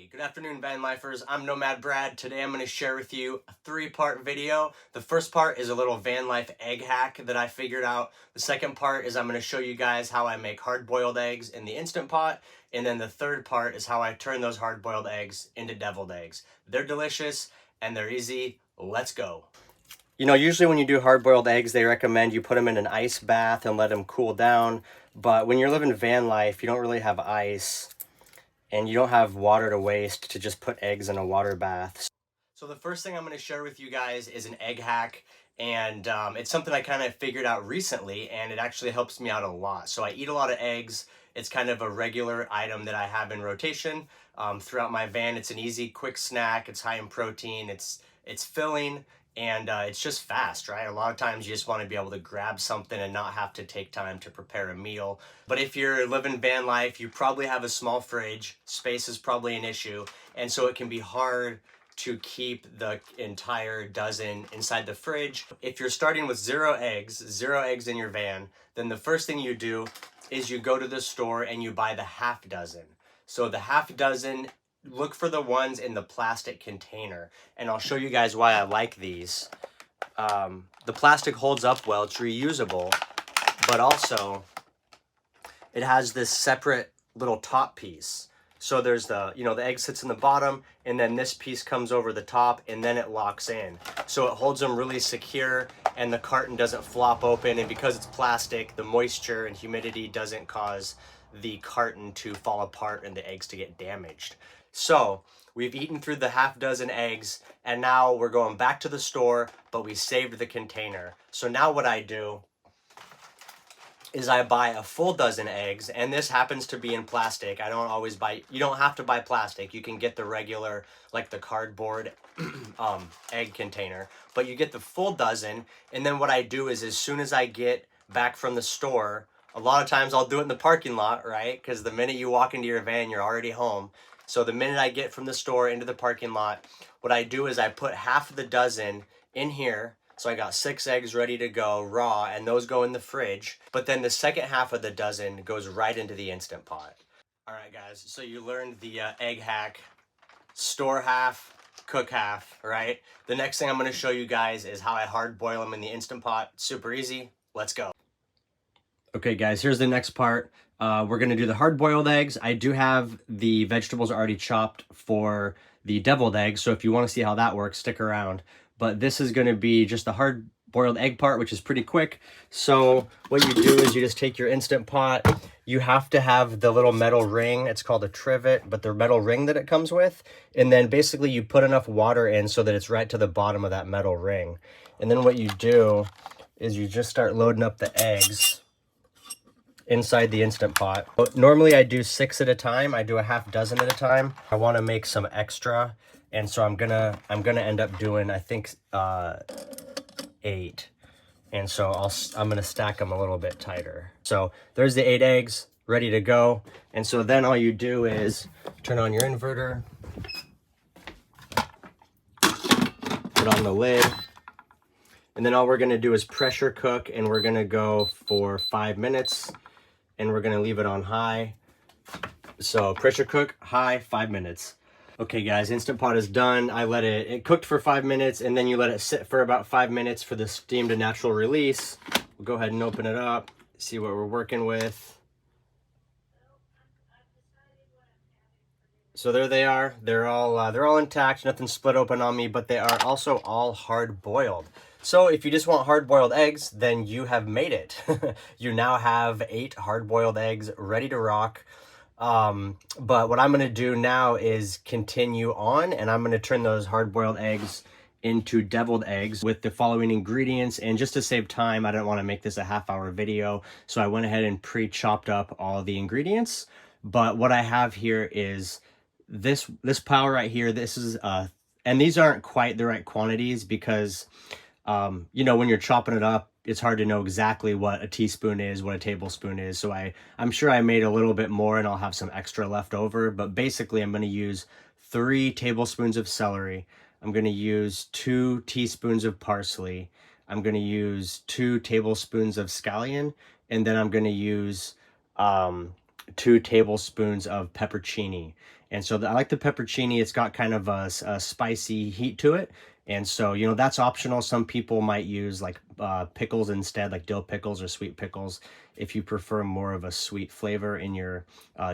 Hey, good afternoon, Vanlifers. I'm Nomad Brad. Today I'm going to share with you a three-part video. The first part is a little van life egg hack that I figured out. The second part is I'm going to show you guys how I make hard-boiled eggs in the Instant Pot. And then the third part is how I turn those hard-boiled eggs into deviled eggs. They're delicious and they're easy. Let's go. You know, usually when you do hard-boiled eggs, they recommend you put them in an ice bath and let them cool down. But when you're living van life, you don't really have ice. And you don't have water to waste to just put eggs in a water bath. So the first thing I'm going to share with you guys is an egg hack, and it's something I kind of figured out recently, and it actually helps me out a lot. So I eat a lot of eggs. It's kind of a regular item that I have in rotation throughout my van. It's an easy, quick snack. It's high in protein. It's filling. And it's just fast, right? A lot of times you just want to be able to grab something and not have to take time to prepare a meal. But if you're living van life, you probably have a small fridge. Space is probably an issue. And so it can be hard to keep the entire dozen inside the fridge. If you're starting with zero eggs in your van, then the first thing you do is you go to the store and you buy the half dozen. So the half dozen, look for the ones in the plastic container, and I'll show you guys why I like these. The plastic holds up well, it's reusable, but also it has this separate little top piece. So there's the egg sits in the bottom, and then this piece comes over the top, and then it locks in. So it holds them really secure, and the carton doesn't flop open, and because it's plastic, the moisture and humidity doesn't cause the carton to fall apart and the eggs to get damaged. So we've eaten through the half dozen eggs, and now we're going back to the store, but we saved the container. So now what I do is I buy a full dozen eggs, and this happens to be in plastic. I don't always buy, you don't have to buy plastic. You can get the regular, like the cardboard egg container, but you get the full dozen. And then what I do is as soon as I get back from the store, a lot of times I'll do it in the parking lot, right? Because the minute you walk into your van, you're already home. So the minute I get from the store into the parking lot, what I do is I put half of the dozen in here. So I got 6 eggs ready to go raw, and those go in the fridge. But then the second half of the dozen goes right into the Instant Pot. All right, guys, so you learned the egg hack. Store half, cook half, right? The next thing I'm going to show you guys is how I hard boil them in the Instant Pot. Super easy. Let's go. Okay, guys, here's the next part. We're going to do the hard-boiled eggs. I do have the vegetables already chopped for the deviled eggs, so if you want to see how that works, stick around. But this is going to be just the hard-boiled egg part, which is pretty quick. So what you do is you just take your Instant Pot. You have to have the little metal ring. It's called a trivet, but the metal ring that it comes with. And then basically you put enough water in so that it's right to the bottom of that metal ring. And then what you do is you just start loading up the eggs inside the Instant Pot. But normally I do 6 at a time. I do a half dozen at a time. I want to make some extra, and so I'm gonna end up doing, I think, 8. And so I'm gonna stack them a little bit tighter. So there's the 8 eggs ready to go. And so then all you do is turn on your inverter, put on the lid, and then all we're gonna do is pressure cook, and we're gonna go for 5 minutes. And we're going to leave it on high. So pressure cook, high, 5 minutes. Okay, guys, Instant Pot is done. I let it cooked for 5 minutes, and then you let it sit for about 5 minutes for the steam to natural release. We'll go ahead and open it up, see what we're working with. So there they are. They're all intact, nothing split open on me, but they are also all hard boiled. So if you just want hard-boiled eggs, then you have made it. You now have 8 hard-boiled eggs ready to rock. But what I'm going to do now is continue on, and I'm going to turn those hard-boiled eggs into deviled eggs with the following ingredients. And just to save time, I didn't want to make this a half-hour video, so I went ahead and pre-chopped up all the ingredients. But what I have here is this pile right here. This is and these aren't quite the right quantities because when you're chopping it up, it's hard to know exactly what a teaspoon is, what a tablespoon is. So I'm sure I made a little bit more, and I'll have some extra left over. But basically, I'm going to use 3 tablespoons of celery. I'm going to use 2 teaspoons of parsley. I'm going to use 2 tablespoons of scallion. And then I'm going to use 2 tablespoons of peppercini. And so I like the peppercini. It's got kind of a spicy heat to it. And so, you know, that's optional. Some people might use like pickles instead, like dill pickles or sweet pickles, if you prefer more of a sweet flavor in your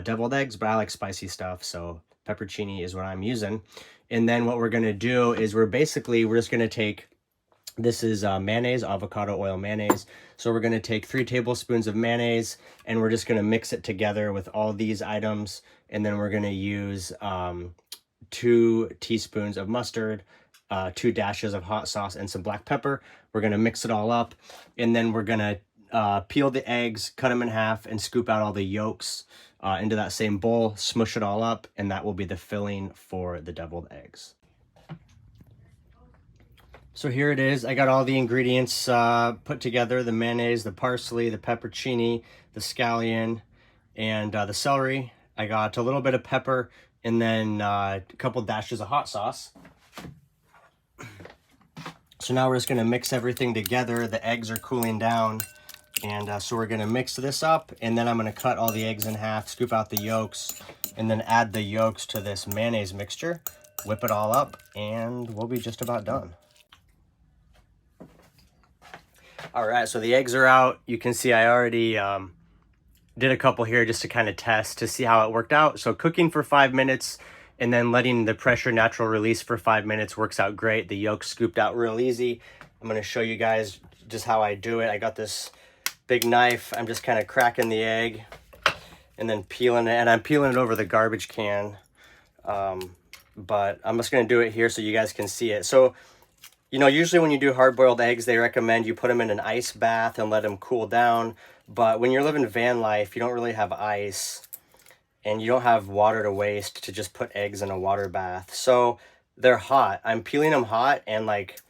deviled eggs. But I like spicy stuff, so peppercini is what I'm using. And then what we're going to do is we're just going to take, this is mayonnaise, avocado oil mayonnaise. So we're going to take 3 tablespoons of mayonnaise, and we're just going to mix it together with all these items. And then we're going to use 2 teaspoons of mustard, 2 dashes of hot sauce, and some black pepper. We're going to mix it all up, and then we're going to peel the eggs, cut them in half, and scoop out all the yolks into that same bowl, smush it all up, and that will be the filling for the deviled eggs. So here it is. I got all the ingredients put together: the mayonnaise, the parsley, the peppercini, the scallion, and the celery. I got a little bit of pepper, and then a couple dashes of hot sauce. So now we're just going to mix everything together. The eggs are cooling down, and so we're going to mix this up, and then I'm going to cut all the eggs in half, scoop out the yolks, and then add the yolks to this mayonnaise mixture, whip it all up, and we'll be just about done. All right, so the eggs are out. You can see I already did a couple here just to kind of test to see how it worked out. So cooking for 5 minutes and then letting the pressure natural release for 5 minutes works out great. The yolk scooped out real easy. I'm going to show you guys just how I do it. I got this big knife. I'm just kind of cracking the egg and then peeling it, and I'm peeling it over the garbage can. But I'm just going to do it here so you guys can see it. So, you know, usually when you do hard-boiled eggs, they recommend you put them in an ice bath and let them cool down. But when you're living van life, you don't really have ice, and you don't have water to waste to just put eggs in a water bath. So they're hot. I'm peeling them hot, and like,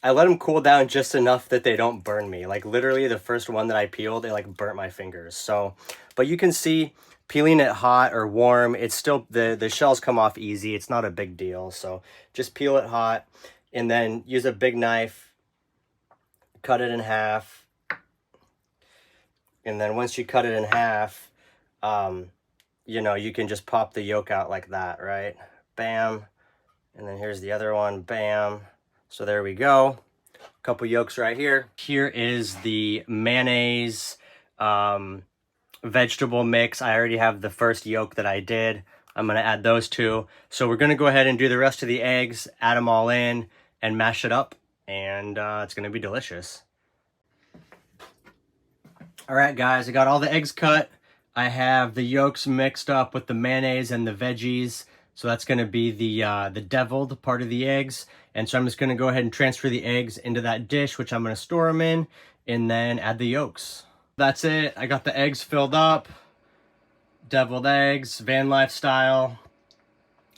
I let them cool down just enough that they don't burn me. Like literally the first one that I peeled, it like burnt my fingers. So, but you can see peeling it hot or warm, it's still, the shells come off easy. It's not a big deal. So just peel it hot, and then use a big knife, cut it in half. And then once you cut it in half, you know, you can just pop the yolk out like that, right? Bam. And then here's the other one, bam. So there we go. A couple yolks right here. Here is the mayonnaise vegetable mix. I already have the first yolk that I did. I'm gonna add those 2. So we're gonna go ahead and do the rest of the eggs, add them all in, and mash it up, and it's gonna be delicious. All right, guys, I got all the eggs cut. I have the yolks mixed up with the mayonnaise and the veggies. So that's gonna be the deviled part of the eggs. And so I'm just gonna go ahead and transfer the eggs into that dish, which I'm gonna store them in, and then add the yolks. That's it. I got the eggs filled up. Deviled eggs, van life style.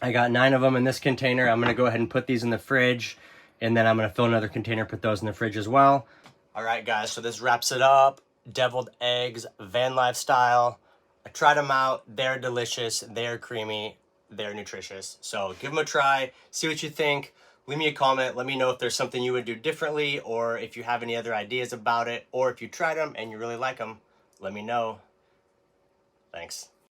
I got 9 of them in this container. I'm gonna go ahead and put these in the fridge, and then I'm gonna fill another container, put those in the fridge as well. All right, guys, so this wraps it up. Deviled eggs, van life style. I tried them out. They're delicious. They're creamy. They're nutritious. So give them a try. See what you think. Leave me a comment. Let me know if there's something you would do differently, or if you have any other ideas about it, or if you tried them and you really like them, let me know. Thanks.